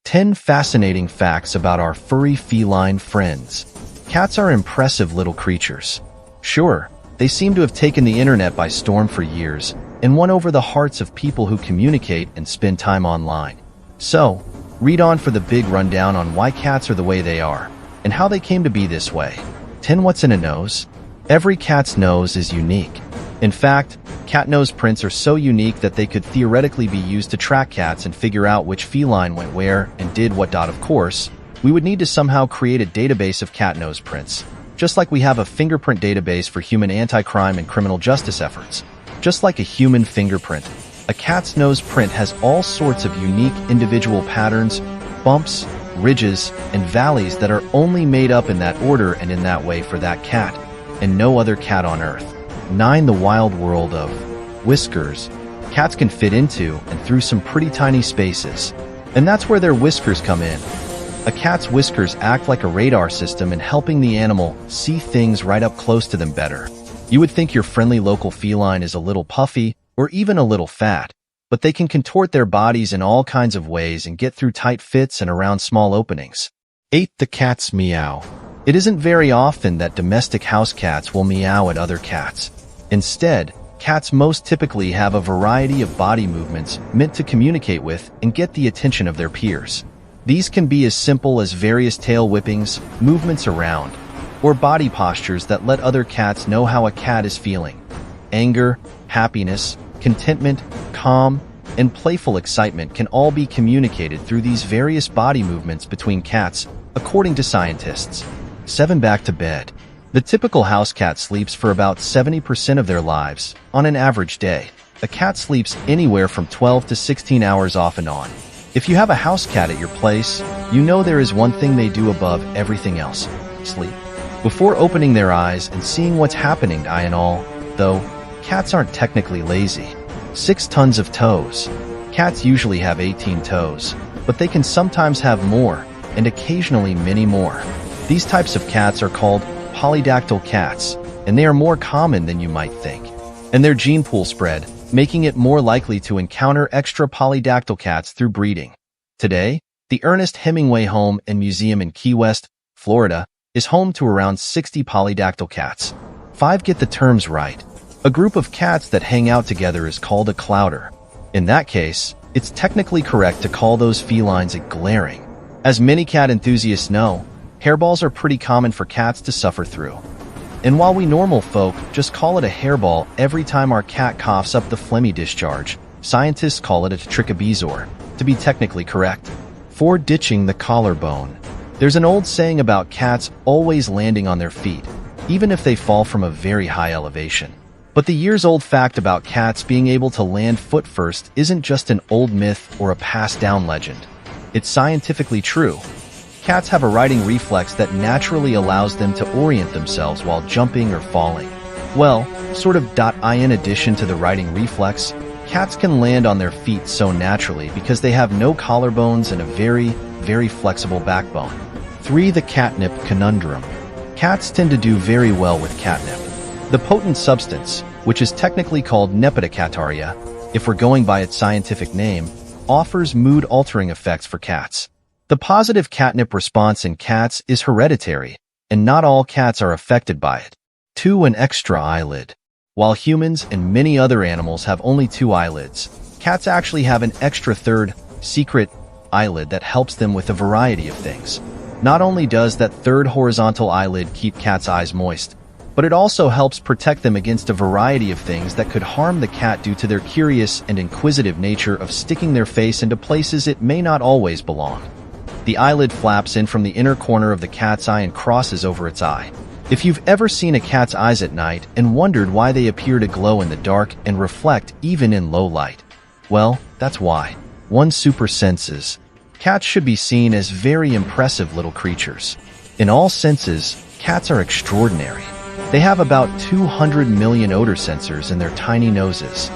10 fascinating facts about our furry feline friends. Cats are impressive little creatures. Sure, they seem to have taken the internet by storm for years and won over the hearts of people who communicate and spend time online. So, read on for the big rundown on why cats are the way they are and how they came to be this way. 10 What's in a nose? Every cat's nose is unique. In fact, cat nose prints are so unique that they could theoretically be used to track cats and figure out which feline went where and did what. Of course, we would need to somehow create a database of cat nose prints, just like we have a fingerprint database for human anti-crime and criminal justice efforts. Just like a human fingerprint, a cat's nose print has all sorts of unique individual patterns, bumps, ridges, and valleys that are only made up in that order and in that way for that cat, and no other cat on Earth. 9 The wild world of whiskers. Cats can fit into and through some pretty tiny spaces, and that's where their whiskers come in. A cat's whiskers act like a radar system in helping the animal see things right up close to them better. You would think your friendly local feline is a little puffy or even a little fat, but they can contort their bodies in all kinds of ways and get through tight fits and around small openings. 8 The cat's meow. It isn't very often that domestic house cats will meow at other cats. Instead, cats most typically have a variety of body movements meant to communicate with and get the attention of their peers. These can be as simple as various tail whippings, movements around, or body postures that let other cats know how a cat is feeling. Anger, happiness, contentment, calm, and playful excitement can all be communicated through these various body movements between cats, according to scientists. 7 Back to bed. The typical house cat sleeps for about 70% of their lives on an average day. A cat sleeps anywhere from 12 to 16 hours off and on. If you have a house cat at your place, you know there is one thing they do above everything else: sleep. Before opening their eyes and seeing what's happening, eye and all, though, cats aren't technically lazy. 6 Tons of toes. Cats usually have 18 toes, but they can sometimes have more, and occasionally many more. These types of cats are called polydactyl cats, and they are more common than you might think. And their gene pool spread, making it more likely to encounter extra polydactyl cats through breeding. Today, the Ernest Hemingway Home and Museum in Key West, Florida, is home to around 60 polydactyl cats. 5 Get the terms right. A group of cats that hang out together is called a clouder. In that case, it's technically correct to call those felines a glaring. As many cat enthusiasts know, hairballs are pretty common for cats to suffer through. And while we normal folk just call it a hairball every time our cat coughs up the phlegmy discharge, scientists call it a trichobezor, to be technically correct. 4 Ditching the collarbone. There's an old saying about cats always landing on their feet, even if they fall from a very high elevation. But the years-old fact about cats being able to land foot first isn't just an old myth or a passed-down legend. It's scientifically true. Cats have a riding reflex that naturally allows them to orient themselves while jumping or falling. Well, in addition to the riding reflex, cats can land on their feet so naturally because they have no collarbones and a very, very flexible backbone. 3 The catnip conundrum. Cats tend to do very well with catnip. The potent substance, which is technically called nepidocataria, if we're going by its scientific name, offers mood-altering effects for cats. The positive catnip response in cats is hereditary, and not all cats are affected by it. 2 An extra eyelid. While humans and many other animals have only 2 eyelids, cats actually have an extra third, secret, eyelid that helps them with a variety of things. Not only does that third horizontal eyelid keep cats' eyes moist, but it also helps protect them against a variety of things that could harm the cat due to their curious and inquisitive nature of sticking their face into places it may not always belong. The eyelid flaps in from the inner corner of the cat's eye and crosses over its eye. If you've ever seen a cat's eyes at night and wondered why they appear to glow in the dark and reflect even in low light, well, that's why. 1 Super senses. Cats should be seen as very impressive little creatures. In all senses, cats are extraordinary. They have about 200 million odor sensors in their tiny noses.